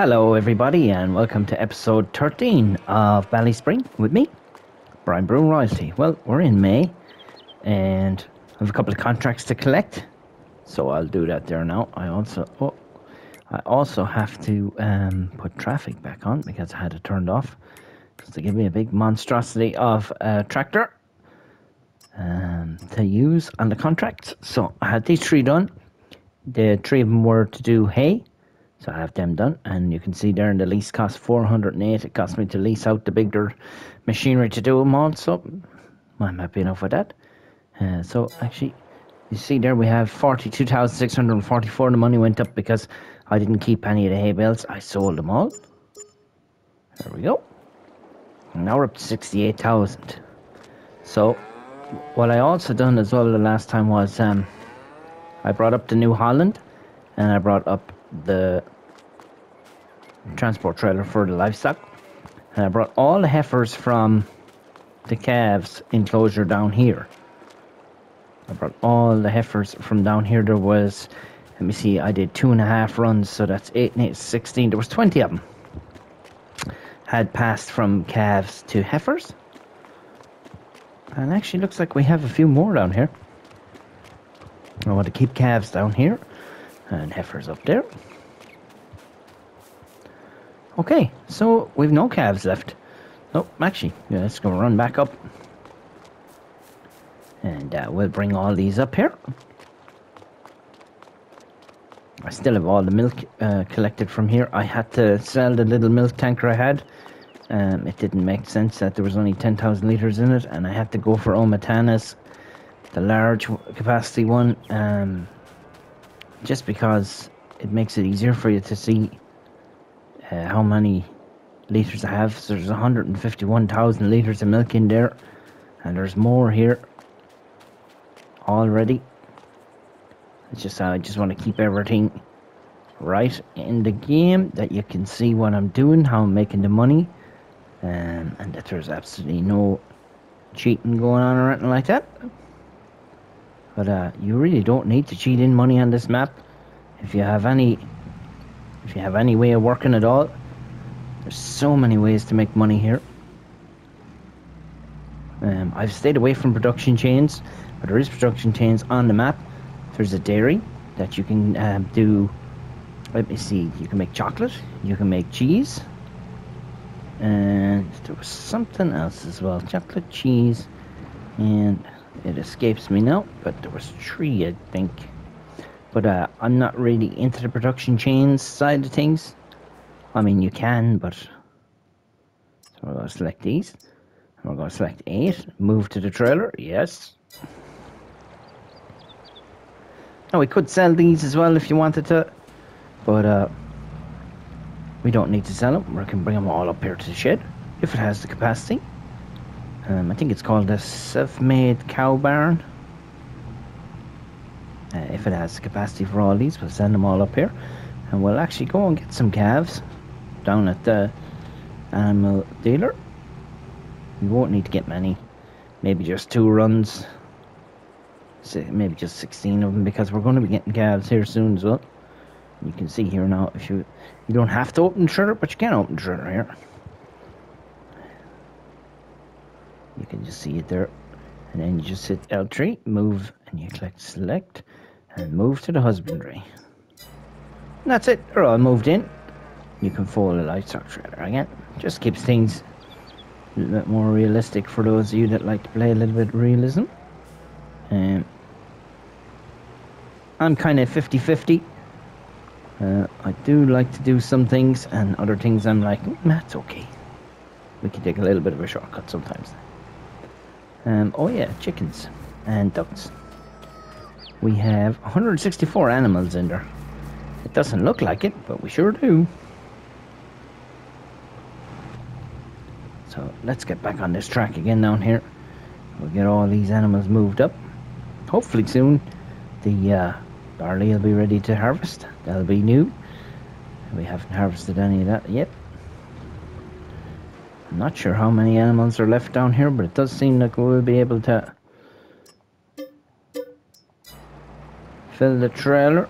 Hello, everybody, and welcome to episode 13 of Ballyspring with me, Brian Brew Royalty. Well, we're in May, and I have a couple of contracts to collect, so I'll do that there now. I also have to put traffic back on because I had it turned off because they give me a big monstrosity of a tractor to use on the contracts. So I had these three done. The three of them were to do hay. So I have them done, and you can see there in the lease cost 408. It cost me to lease out the bigger machinery to do them all, so I'm happy enough with that. So actually, you see there we have 42,644. The money went up because I didn't keep any of the hay bales. I sold them all. There we go. And now we're up to 68,000. So what I also done as well the last time was I brought up the New Holland, and I brought up the transport trailer for the livestock, and I brought all the heifers from the calves enclosure down here. I brought all the heifers from down here. There was, let me see, I did 2.5 runs, so that's 8 and 8, 16. There was 20 of them had passed from calves to heifers, and actually looks like we have a few more down here. I want to keep calves down here and heifers up there. Okay, so we've no calves left. Oh, actually, yeah, let's go run back up. And we'll bring all these up here. I still have all the milk collected from here. I had to sell the little milk tanker I had. It didn't make sense that there was only 10,000 litres in it, and I had to go for Omatana's, the large capacity one, just because it makes it easier for you to see how many litres I have. So there's 151,000 litres of milk in there, and there's more here already. It's just I just want to keep everything right in the game, that you can see what I'm doing, how I'm making the money, and that there's absolutely no cheating going on or anything like that. But you really don't need to cheat in money on this map. If you have any way of working at all, there's so many ways to make money here. I've stayed away from production chains, but there is production chains on the map. There's a dairy that you can do. Let me see. You can make chocolate. You can make cheese, and there was something else as well. Chocolate, cheese, and it escapes me now. But there was 3, I think. But I'm not really into the production chains side of things. I mean, you can, but... So we're going to select these. We're going to select 8. Move to the trailer. Yes. Now, we could sell these as well if you wanted to. But we don't need to sell them. We can bring them all up here to the shed, if it has the capacity. I think it's called the Self-Made Cow Barn. If it has the capacity for all these, we'll send them all up here, and we'll actually go and get some calves down at the animal dealer. We won't need to get many, maybe just 2 runs, maybe just 16 of them, because we're going to be getting calves here soon as well. You can see here now, if you don't have to open the shredder, but you can open the shredder here. You can just see it there, and then you just hit L3, move, and you click select, and move to the husbandry. And that's it, they're all moved in. You can fold a livestock trailer again. Just keeps things a little bit more realistic for those of you that like to play a little bit of realism. I'm kind of 50-50. I do like to do some things, and other things I'm like, that's okay. We can take a little bit of a shortcut sometimes. Oh yeah, chickens and ducks. We have 164 animals in there. It doesn't look like it, but we sure do. So let's get back on this track again down here. We'll get all these animals moved up. Hopefully soon the barley will be ready to harvest. That'll be new. We haven't harvested any of that yet. I'm not sure how many animals are left down here, but it does seem like we'll be able to fill the trailer.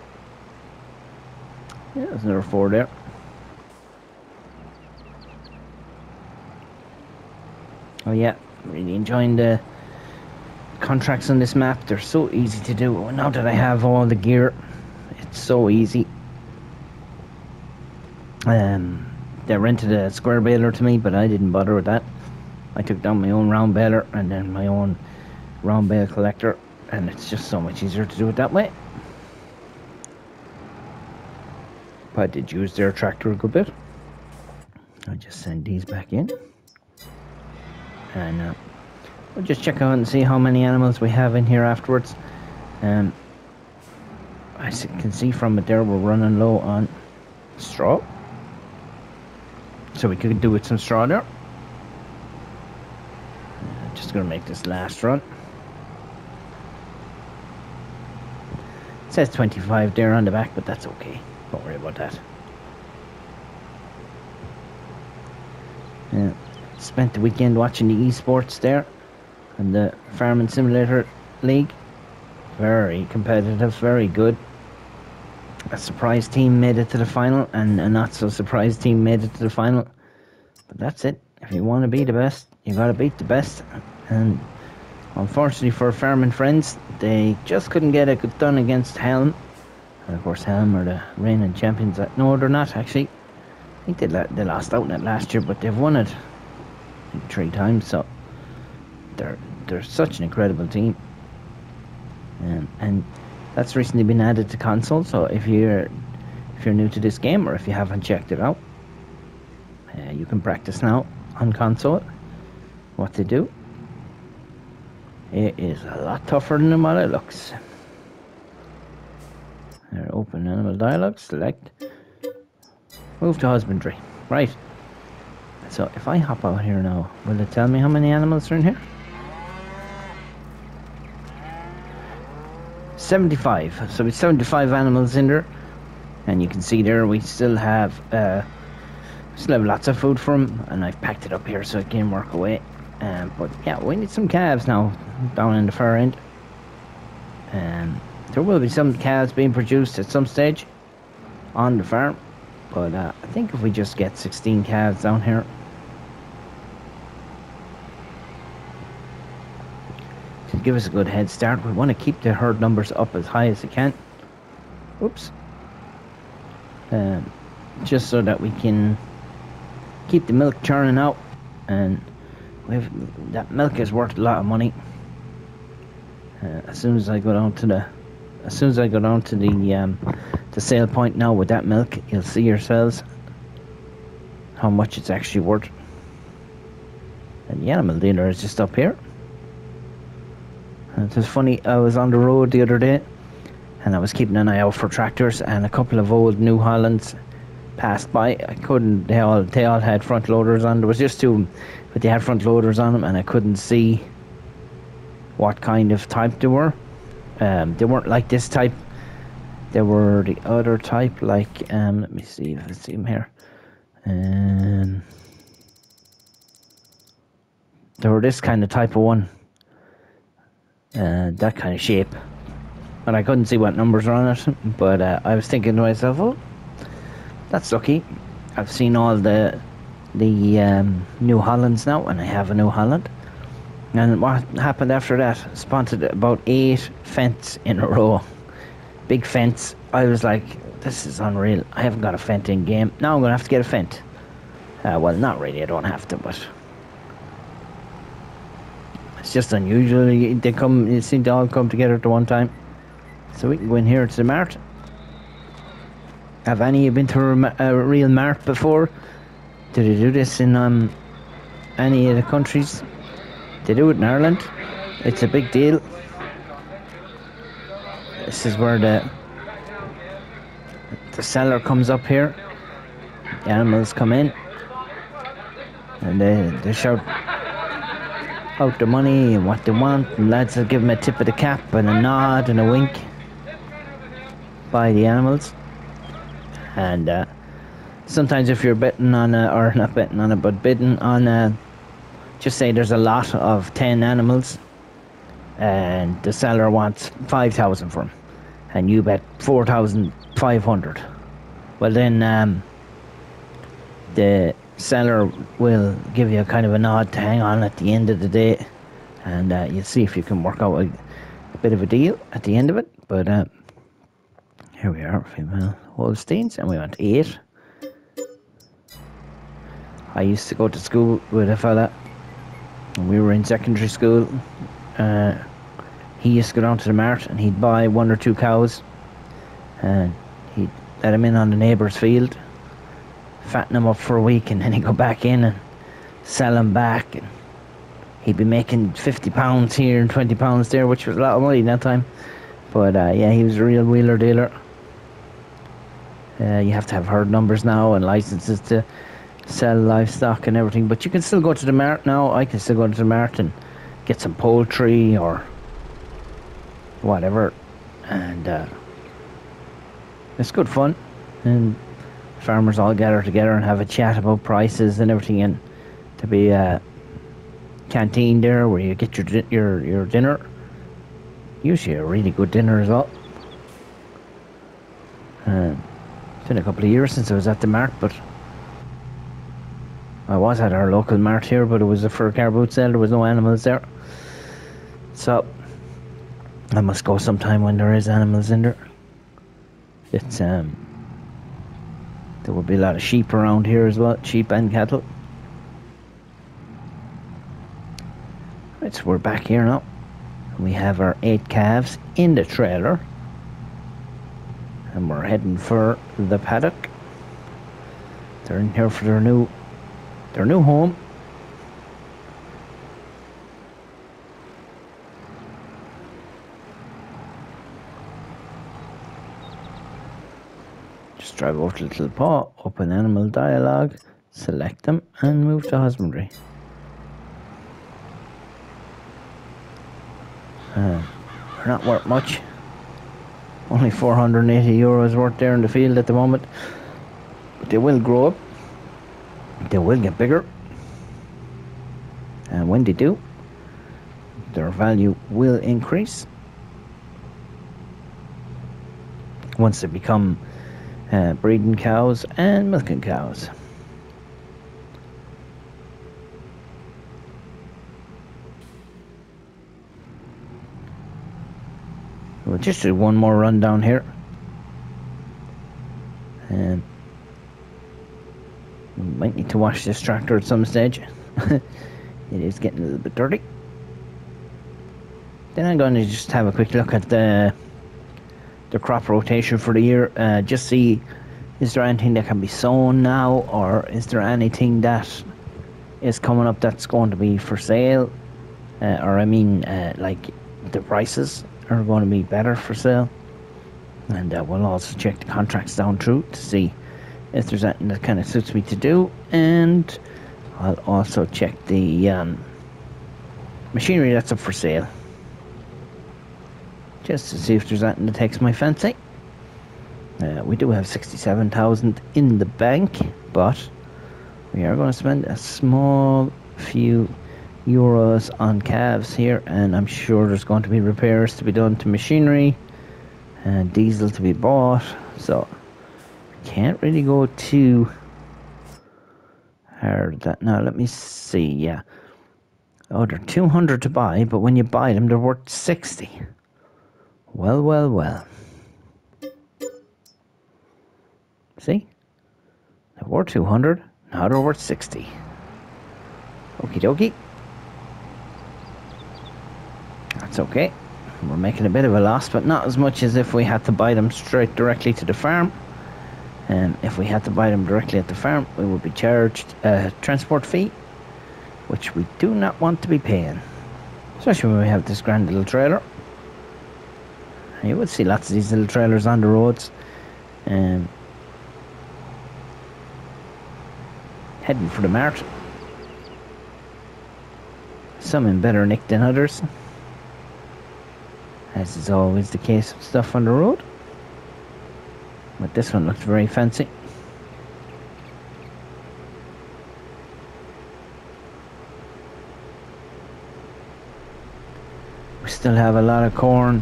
Yeah, there's another 4 there. Oh yeah, really enjoying the contracts on this map. They're so easy to do. Now that I have all the gear, it's so easy. They rented a square baler to me, but I didn't bother with that. I took down my own round baler and then my own round bale collector, and it's just so much easier to do it that way. But I did use their tractor a good bit. I'll just send these back in, and we'll just check out and see how many animals we have in here afterwards. I can see from it there we're running low on straw, so we could do with some straw there. Just gonna make this last run. It says 25 there on the back, but that's okay. Don't worry about that. Spent the weekend watching the esports there and the Farming Simulator League. Very competitive, very good. A surprise team made it to the final, and a not so surprised team made it to the final. But that's it. If you want to be the best, you gotta beat the best. And unfortunately for Farming Friends, they just couldn't get it done against Helm. And of course Helm are the reigning champions. No, they're not actually. I think they lost out in it last year, but they've won it I think 3 times. So they're such an incredible team. And that's recently been added to console. So if you're new to this game, or if you haven't checked it out, you can practice now on console what they do. It is a lot tougher than what it looks. There, open animal dialogue, select, move to husbandry. Right. So if I hop out here now, will it tell me how many animals are in here? 75. So it's 75 animals in there, and you can see there we still have lots of food for them, and I've packed it up here so it can work away. But yeah, we need some calves now down in the far end. There will be some calves being produced at some stage on the farm, but I think if we just get 16 calves down here, to give us a good head start. We want to keep the herd numbers up as high as we can. Oops. Just so that we can keep the milk churning out, and that milk is worth a lot of money. As soon as I go down to the sale point now with that milk, you'll see yourselves how much it's actually worth. And the animal dealer is just up here. And it was funny, I was on the road the other day and I was keeping an eye out for tractors, and a couple of old New Hollands passed by. I couldn't, they all had front loaders on. There was just 2, but they had front loaders on them, and I couldn't see what kind of type they were. They weren't like this type. They were the other type, like, let me see if I see them here. They were this kind of type of one. That kind of shape. And I couldn't see what numbers are on it, but I was thinking to myself, oh, that's lucky. I've seen all the New Hollands now, and I have a New Holland. And what happened after that? Spotted about 8 fence in a row. Big fence. I was like, this is unreal. I haven't got a fent in game. Now I'm going to have to get a fent. Well, not really. I don't have to, but it's just unusual. They seem to all come together at the one time. So we can go in here to the mart. Have any of you been to a real mart before? Do they do this in any of the countries? They do it in Ireland. It's a big deal. This is where the seller comes up here. The animals come in, and they shout out the money and what they want, and lads will give them a tip of the cap and a nod and a wink by the animals. And sometimes if you're betting on or not betting on it, but bidding on just say there's a lot of 10 animals and the seller wants 5,000 for them, and you bet 4,500. Well, then the seller will give you a kind of a nod to hang on at the end of the day, and you'll see if you can work out a bit of a deal at the end of it. But here we are, female Holsteins, and we want 8. I used to go to school with a fella when we were in secondary school. He used to go down to the mart and he'd buy 1 or 2 cows, and he'd let them in on the neighbour's field, fatten them up for a week, and then he'd go back in and sell them back, and he'd be making £50 here and £20 there, which was a lot of money that time. But yeah, he was a real wheeler dealer. You have to have herd numbers now and licenses to sell livestock and everything, but you can still go to the mart now. I can still go to the mart and get some poultry or whatever, and it's good fun, and farmers all gather together and have a chat about prices and everything, and to be a canteen there where you get your dinner, usually a really good dinner as well. It's been a couple of years since I was at the mart, but I was at our local mart here, but it was a fur car boot sale. There was no animals there, so I must go sometime when there is animals in there. It's there will be a lot of sheep around here as well, sheep and cattle. Right, so we're back here now. We have our 8 calves in the trailer, and we're heading for the paddock. They're in here for their new home. Just drive over to Little Paw, open animal dialogue, select them, and move to husbandry. They're not worth much. Only €480 worth there in the field at the moment. But they will grow up. They will get bigger, and when they do, their value will increase once they become breeding cows and milking cows. We'll just do one more run down here. We might need to wash this tractor at some stage. It is getting a little bit dirty. Then I'm going to just have a quick look at the crop rotation for the year. Just see, is there anything that can be sown now, or is there anything that is coming up that's going to be for sale? Or I mean, like the prices are going to be better for sale. And we'll also check the contracts down through to see if there's anything that kind of suits me to do, and I'll also check the machinery that's up for sale, just to see if there's anything that takes my fancy. We do have 67,000 in the bank, but we are going to spend a small few euros on calves here, and I'm sure there's going to be repairs to be done to machinery and diesel to be bought, so can't really go too hard that. Now let me see. Yeah, oh, they're 200 to buy, but when you buy them they're worth 60. Well, see, they were 200, now they're worth 60. Okie dokie, that's okay. We're making a bit of a loss, but not as much as if we had to buy them straight directly to the farm. If we had to buy them directly at the farm, we would be charged a transport fee, which we do not want to be paying, especially when we have this grand little trailer. You would see lots of these little trailers on the roads, heading for the mart. Some in better nick than others, as is always the case with stuff on the road. But this one looks very fancy. We still have a lot of corn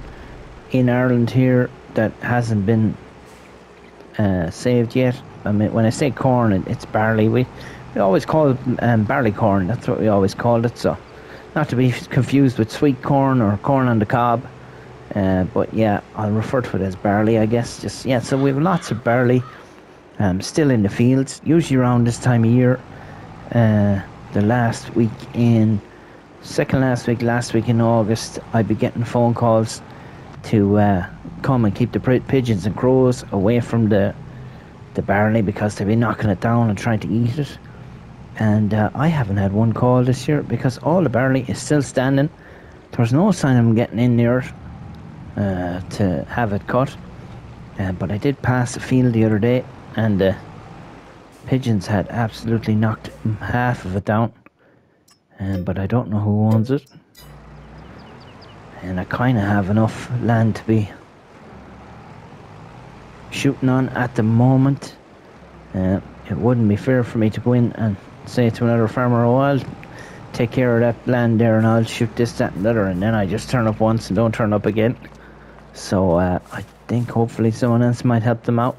in Ireland here that hasn't been saved yet. I mean, when I say corn, it's barley. We We always call it barley corn. That's what we always called it. So, not to be confused with sweet corn or corn on the cob. But yeah, I'll refer to it as barley, I guess. Just yeah. So we have lots of barley still in the fields. Usually around this time of year. The last week in last week in August, I'd be getting phone calls to come and keep the pigeons and crows away from the barley because they'd be knocking it down and trying to eat it. And I haven't had one call this year because all the barley is still standing. There's no sign of them getting in near it to have it cut. But I did pass the field the other day and the pigeons had absolutely knocked half of it down. But I don't know who owns it. And I kind of have enough land to be shooting on at the moment. It wouldn't be fair for me to go in and say to another farmer, oh, I'll take care of that land there and I'll shoot this, that and the other, and then I just turn up once and don't turn up again. So I think hopefully someone else might help them out.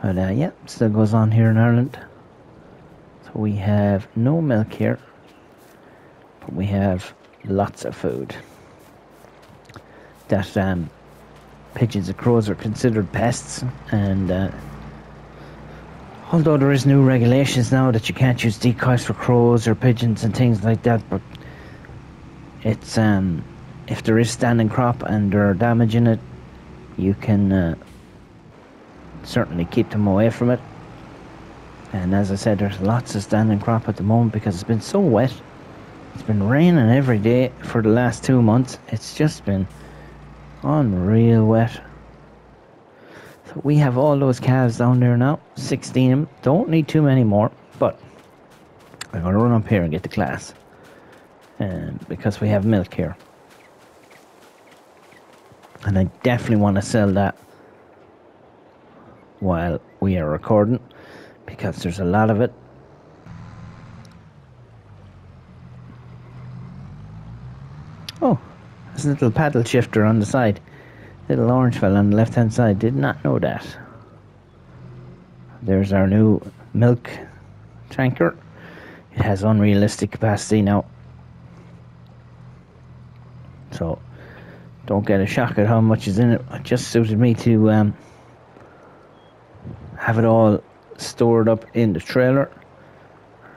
But yeah, still goes on here in Ireland. So we have no milk here, but we have lots of food. That pigeons and crows are considered pests, and although there is new regulations now that you can't use decoys for crows or pigeons and things like that, but it's if there is standing crop and there are damage in it, you can certainly keep them away from it. And as I said, there's lots of standing crop at the moment because it's been so wet. It's been raining every day for the last 2 months. It's just been unreal wet. So we have all those calves down there now, 16 of them. Don't need too many more, but I'm going to run up here and get the class because we have milk here. And I definitely want to sell that while we are recording because there's a lot of it. Oh, there's a little paddle shifter on the side. Little orange fella on the left hand side. Did not know that. There's our new milk tanker. It has unrealistic capacity now. So don't get a shock at how much is in it. It just suited me to have it all stored up in the trailer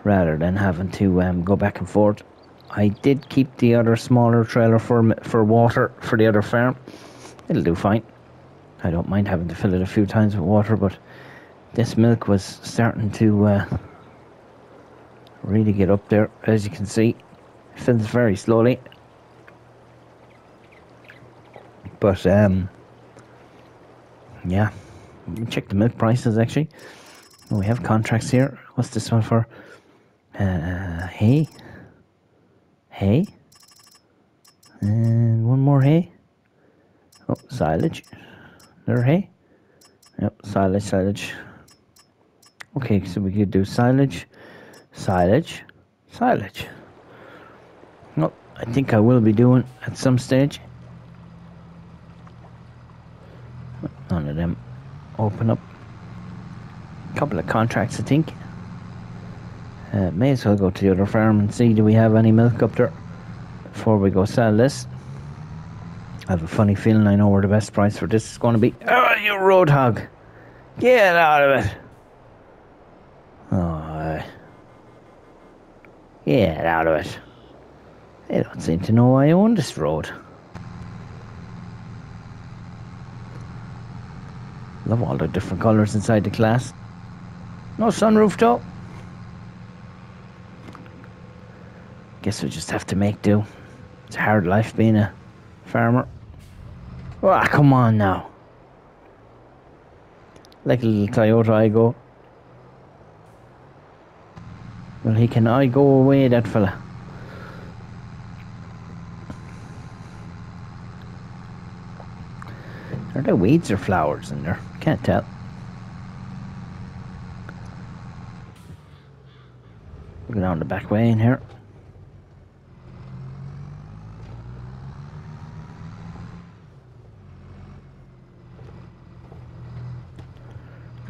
rather than having to go back and forth. I did keep the other smaller trailer for water for the other farm. It'll do fine. I don't mind having to fill it a few times with water, but this milk was starting to really get up there. As you can see, it fills very slowly. But yeah, check the milk prices actually. Oh, we have contracts here. What's this one for? Hay, and one more hay. Oh, silage. There hay. Yep, silage. Okay, so we could do silage. Well, I think I will be doing at some stage. None of them open up. A couple of contracts, I think. May as well go to the other farm and see do we have any milk up there before we go sell this. I have a funny feeling I know where the best price for this is going to be. Oh, you road hog! Get out of it! Oh, get out of it! They don't seem to know I own this road. Love all the different colours inside the class. No sunroof though. Guess we just have to make do. It's a hard life being a farmer. Oh, come on now. Like a little Toyota Igo. Well, he can I go away, that fella. Are there weeds or flowers in there? Can't tell. Go down the back way in here.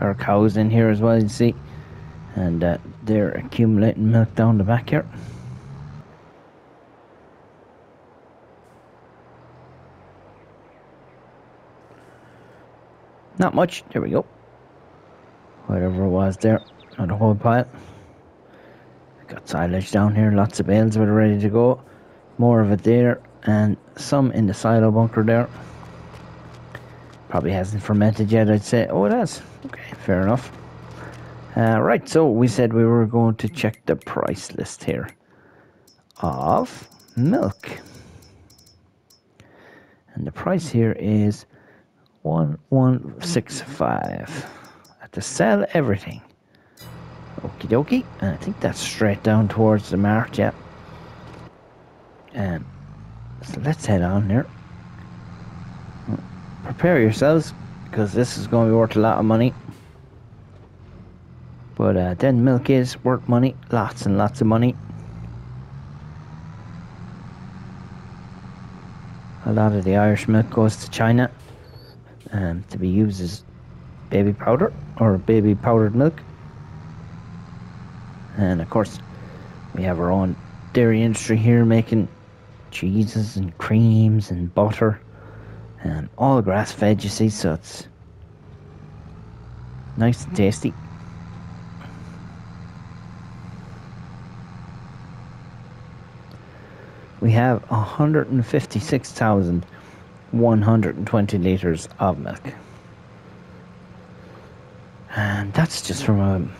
Our cows in here as well, you see. And They're accumulating milk down the back here. Not much. There we go. Whatever it was there. Another whole pile. Got silage down here. Lots of bales that are ready to go. More of it there. And some in the silo bunker there. Probably hasn't fermented yet, I'd say. Oh, it has. Okay, fair enough. Right, so we said we were going to check the price list here of milk. And the price here is 1165. I have to sell everything. Okie dokie. And I think that's straight down towards the mark, yeah. So let's head on there. Prepare yourselves, because this is going to be worth a lot of money. But then milk is worth money. Lots and lots of money. A lot of the Irish milk goes to China to be used as baby powder or baby powdered milk. And of course, we have our own dairy industry here making cheeses and creams and butter. And all grass fed, you see, so it's nice and tasty. We have 156,120 litres of milk. And that's just from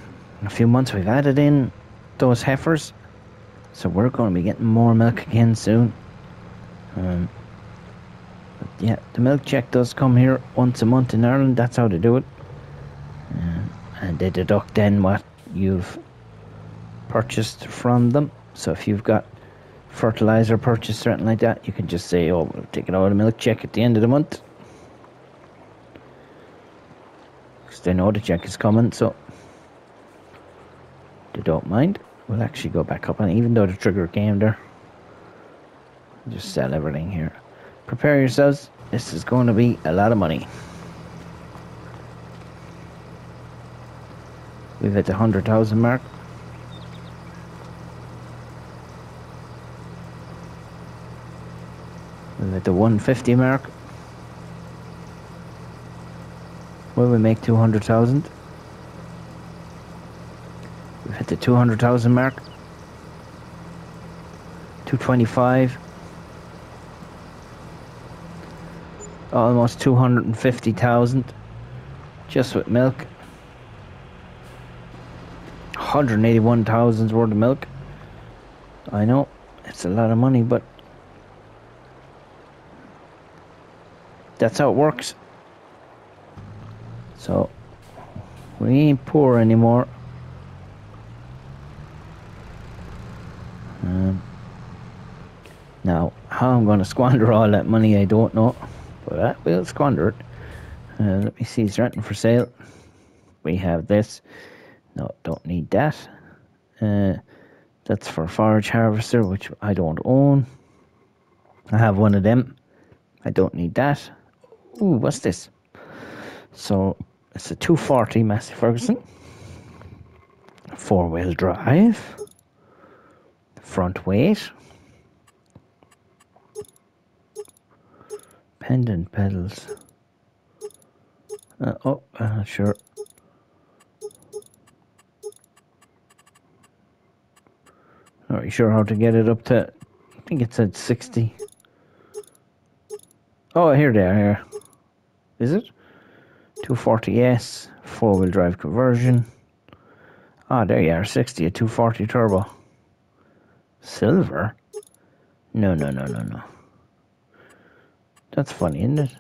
a few months we've added in those heifers. So we're going to be getting more milk again soon. But yeah, the milk check does come here once a month in Ireland. That's how they do it. And they deduct then what you've purchased from them. So if you've got fertilizer purchase, something like that, you can just say, oh, we'll take it out of the milk check at the end of the month, because they know the check is coming, so they don't mind. We'll actually go back up, and even though the trigger came there, just sell everything here. Prepare yourselves, this is going to be a lot of money. We've hit the 100,000 mark. We're at the 150 mark. Will we make 200,000? We've hit the 200,000 mark. 225. Almost 250,000 just with milk. 181,000's worth of milk. I know it's a lot of money, but that's how it works. So we ain't poor anymore. Now, how I'm going to squander all that money, I don't know, but I will squander it. Let me see, is there anything for sale? We have this. No, don't need that. That's for forage harvester, which I don't own. I have one of them. I don't need that. Ooh, what's this? So it's a 240 Massey Ferguson, 4-wheel drive, front weight, pendant pedals. Sure. Not really sure how to get it up to. I think it said 60. Oh, here they are. Here is it? 240S 4-wheel drive conversion. Ah, there you are. 60, a 240 turbo. Silver? No. That's funny, isn't it?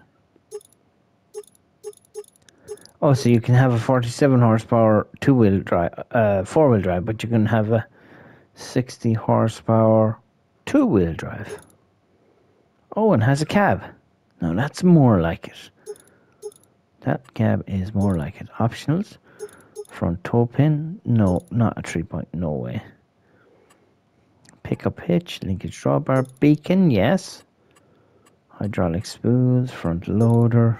Oh, so you can have a 47 horsepower 2-wheel drive, 4-wheel drive, but you can have a 60 horsepower 2-wheel drive. Oh, and has a cab. No, that's more like it. That cab is more like it. Optionals. Front toe pin. No, not a 3-point. No way. Pickup hitch. Linkage drawbar. Beacon. Yes. Hydraulic spools. Front loader.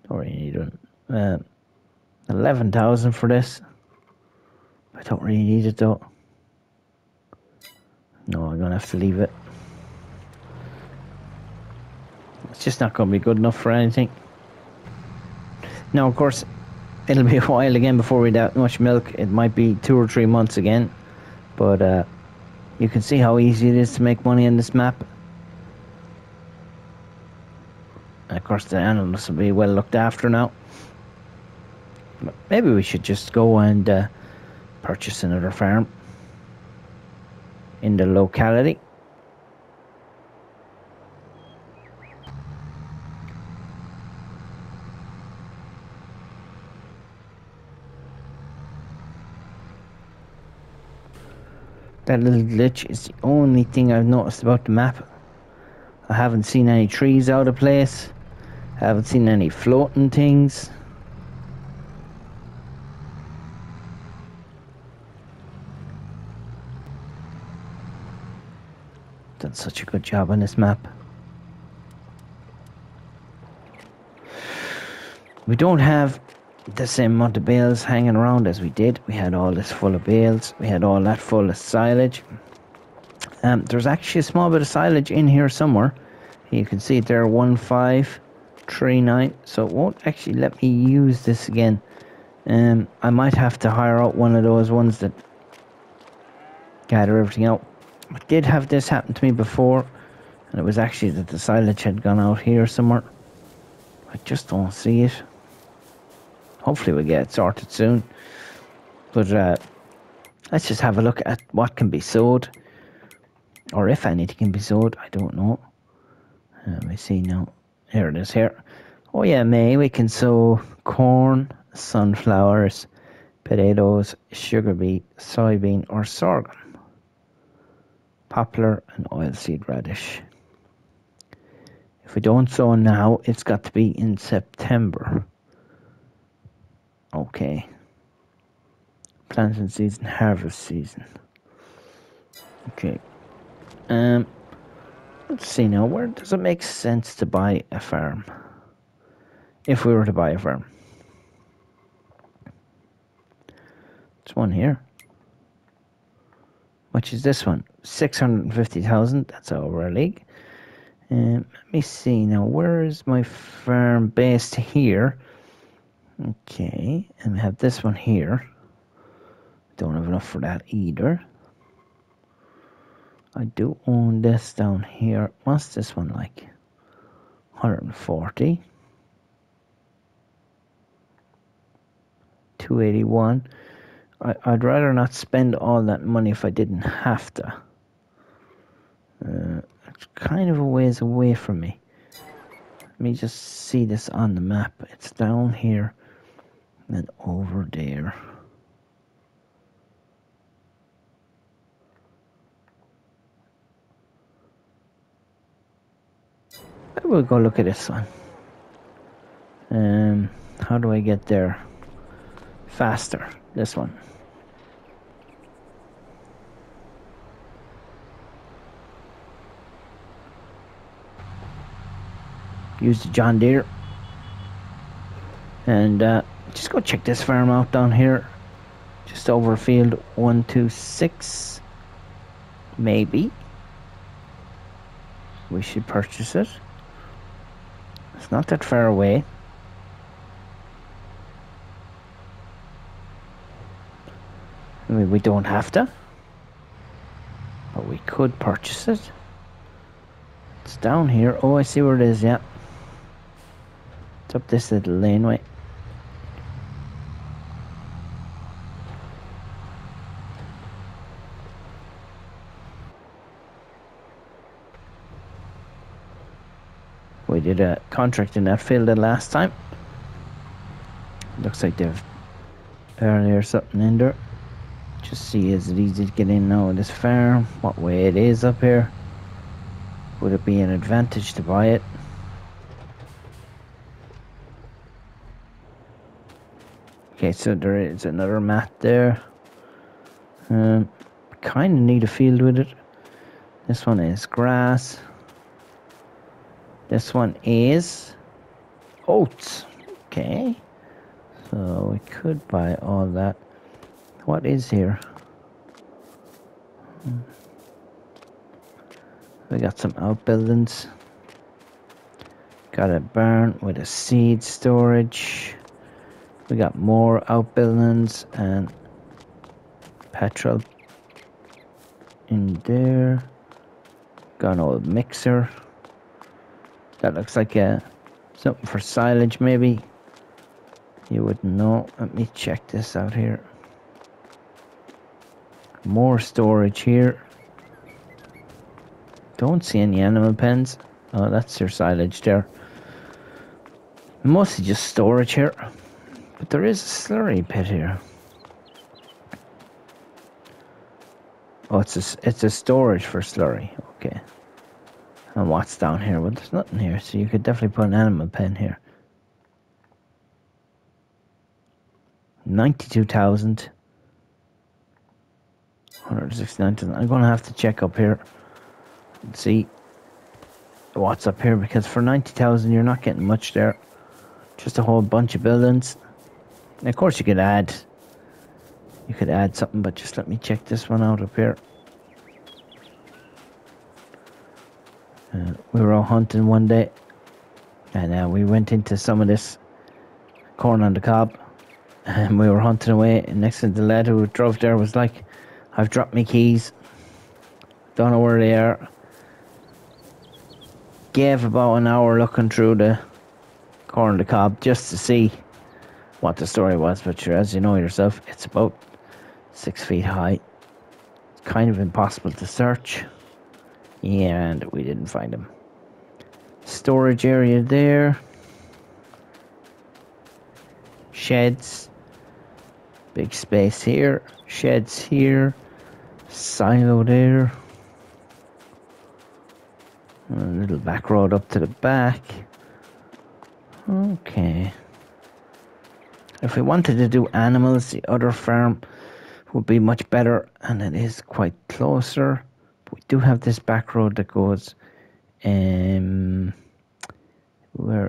Don't really need one. 11,000 for this. I don't really need it though. No, I'm gonna have to leave it. It's just not gonna be good enough for anything. Now, of course, it'll be a while again before we get that much milk. It might be 2 or 3 months again. But you can see how easy it is to make money on this map. And of course, the animals will be well looked after now. But maybe we should just go and purchase another farm in the locality. That little glitch is the only thing I've noticed about the map. I haven't seen any trees out of place. I haven't seen any floating things. Done such a good job on this map. We don't have the same amount of bales hanging around as we did. We had all this full of bales. We had all that full of silage. There's actually a small bit of silage in here somewhere. You can see it there, 1539. So it won't actually let me use this again. I might have to hire out one of those ones that gather everything out. I did have this happen to me before, and it was actually that the silage had gone out here somewhere. I just don't see it. Hopefully we'll get it sorted soon. But let's just have a look at what can be sowed. Or if anything can be sowed, I don't know. Let me see now. Here it is here. Oh yeah, May, we can sow corn, sunflowers, potatoes, sugar beet, soybean or sorghum, poplar and oilseed radish. If we don't sow now, it's got to be in September. Okay. Planting season, harvest season. Okay. Let's see now, where does it make sense to buy a farm? If we were to buy a farm. There's one here. Which is this one? 650,000, that's over our league. Let me see now, where is my farm based here? Okay, and we have this one here. Don't have enough for that either. I do own this down here. What's this one like? 140. 281. I'd rather not spend all that money if I didn't have to. It's kind of a ways away from me. Let me just see this on the map. It's down here and over there. We'll go look at this one. How do I get there faster? This one. Use the John Deere. And just go check this farm out down here. Just over field 126. Maybe. We should purchase it. It's not that far away. I mean, we don't have to. But we could purchase it. It's down here. Oh, I see where it is, yeah. It's up this little laneway. We did a contract in that field the last time. Looks like they've earlier something in there. Just see, is it easy to get in now in this farm? What way it is up here? Would it be an advantage to buy it? Okay, so there is another mat there. Kind of need a field with it. This one is grass. This one is oats. Okay. So we could buy all that. What is here? We got some outbuildings. Got a barn with a seed storage. We got more outbuildings and petrol in there. Got an old mixer. That looks like something for silage maybe. You wouldn't know. Let me check this out here. More storage here. Don't see any animal pens. Oh, that's your silage there. Mostly just storage here. But there is a slurry pit here. Oh, it's a storage for slurry. Okay. And what's down here? Well, there's nothing here, so you could definitely put an animal pen here. 92,000. 169,000. I'm going to have to check up here and see what's up here, because for 90,000 you're not getting much there. Just a whole bunch of buildings. And of course you could add something, but just let me check this one out up here. We were out hunting one day, and we went into some of this corn on the cob, and we were hunting away, and next thing the lad who drove there was like, I've dropped my keys, don't know where they are. Gave about an hour looking through the corn on the cob just to see what the story was, but sure, as you know yourself, it's about 6 feet high. It's kind of impossible to search. And we didn't find him. Storage area there. Sheds. Big space here. Sheds here. Silo there. A little back road up to the back. Okay. If we wanted to do animals, the other farm would be much better, and it is quite closer. We do have this back road that goes, where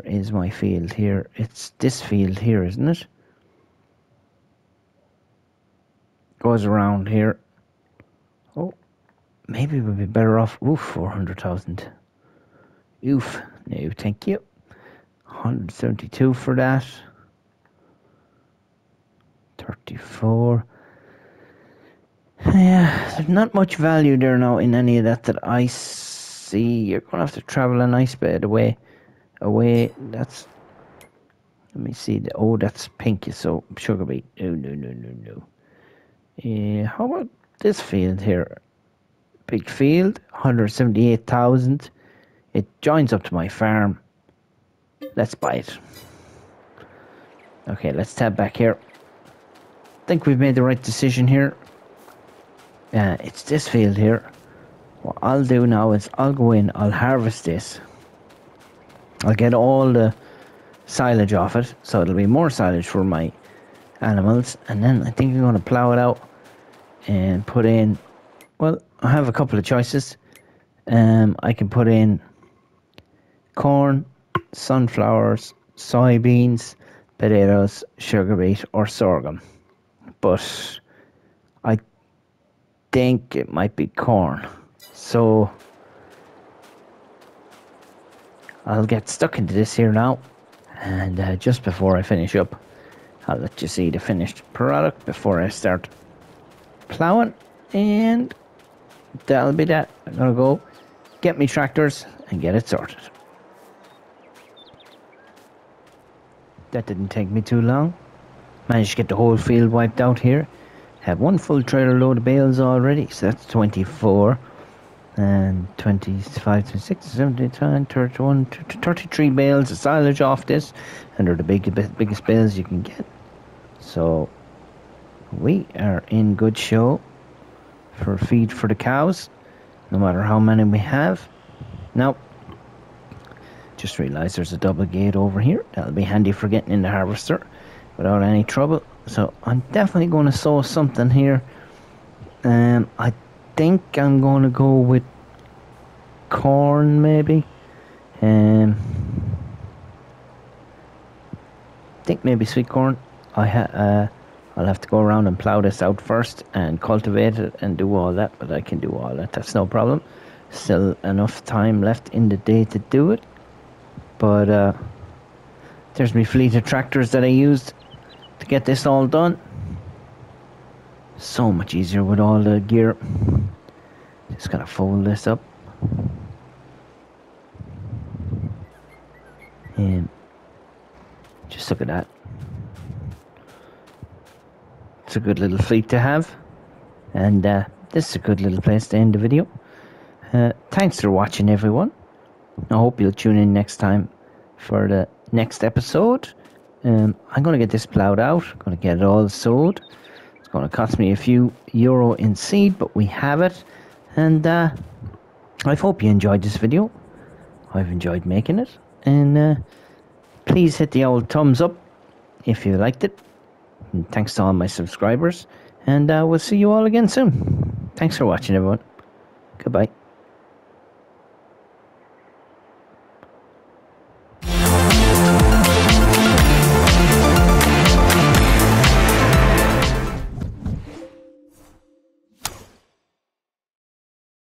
is my field here? It's this field here, isn't it? Goes around here. Oh, maybe we'd be better off. Oof, 400,000. Oof, no, thank you. 172 for that. 34. Yeah, there's not much value there now in any of that I see. You're going to have to travel a nice bit away. That's... Let me see. That's pink, so sugar beet. No. How about this field here? Big field, 178,000. It joins up to my farm. Let's buy it. Okay, let's tab back here. I think we've made the right decision here. It's this field here. What I'll do now is I'll go in, I'll harvest this. I'll get all the silage off it, so it'll be more silage for my animals. And then I think I'm going to plow it out and put in, well, I have a couple of choices. I can put in corn, sunflowers, soybeans, potatoes, sugar beet, or sorghum. But I think it might be corn. So I'll get stuck into this here now. And just before I finish up, I'll let you see the finished product before I start plowing. And that'll be that. I'm going to go get me tractors and get it sorted. That didn't take me too long. Managed to get the whole field wiped out here. Have one full trailer load of bales already, so that's 24. And 25, 26, 17, 31, 33 bales of silage off this. And they're the biggest bales you can get. So we are in good show for feed for the cows, no matter how many we have. Now, just realised there's a double gate over here. That'll be handy for getting in the harvester without any trouble. So I'm definitely going to sow something here. I think I'm going to go with corn, maybe. I think maybe sweet corn. I'll have to go around and plough this out first and cultivate it and do all that, but I can do all that. That's no problem. Still enough time left in the day to do it. But there's my fleet of tractors that I used to get this all done. So much easier with all the gear. Just gotta fold this up. And just look at that. It's a good little fleet to have. And this is a good little place to end the video. Thanks for watching, everyone. I hope you'll tune in next time for the next episode. I'm going to get this ploughed out. I'm going to get it all sowed. It's going to cost me a few euro in seed, but we have it. And I hope you enjoyed this video. I've enjoyed making it. And please hit the old thumbs up if you liked it. And thanks to all my subscribers. And we'll see you all again soon. Thanks for watching, everyone. Goodbye.